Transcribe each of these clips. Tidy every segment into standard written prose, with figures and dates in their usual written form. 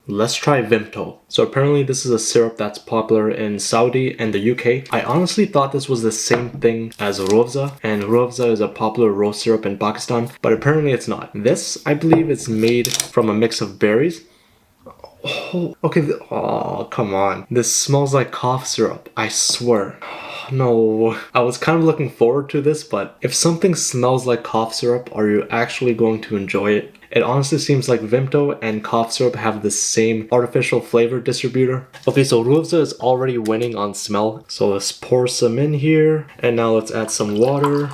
let's try Vimto. So apparently this is a syrup that's popular in Saudi and the UK. I honestly thought this was the same thing as Rooh-Afza, and Rooh-Afza is a popular rose syrup in Pakistan, but apparently it's not. This, I believe, is made from a mix of berries. Oh, okay, oh, come on. This smells like cough syrup, I swear. No, I was kind of looking forward to this, but if something smells like cough syrup, are you actually going to enjoy it? It honestly seems like Vimto and cough syrup have the same artificial flavor distributor. Okay, so Rooh-Afza is already winning on smell. So let's pour some in here, and now let's add some water.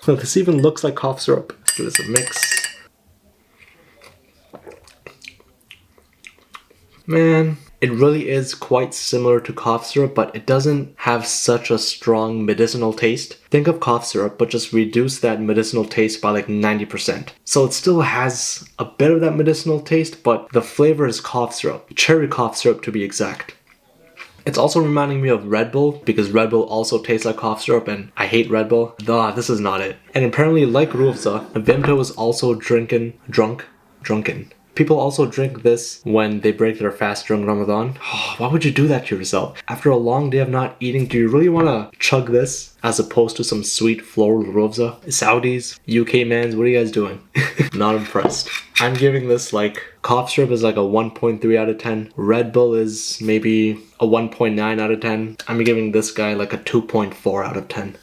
Oh, this even looks like cough syrup. Give this a mix. Man, it really is quite similar to cough syrup, but it doesn't have such a strong medicinal taste. Think of cough syrup, but just reduce that medicinal taste by like 90%. So it still has a bit of that medicinal taste, but the flavor is cough syrup. Cherry cough syrup to be exact. It's also reminding me of Red Bull, because Red Bull also tastes like cough syrup and I hate Red Bull. This is not it. And apparently, like Rooh-Afza, Vimto is also drunken. People also drink this when they break their fast during Ramadan. Why would you do that to yourself? After a long day of not eating, do you really want to chug this as opposed to some sweet floral Rooh-Afza? Saudis, UK mans, what are you guys doing? Not impressed. I'm giving this like, cough syrup is like a 1.3 out of 10. Red Bull is maybe a 1.9 out of 10. I'm giving this guy like a 2.4 out of 10.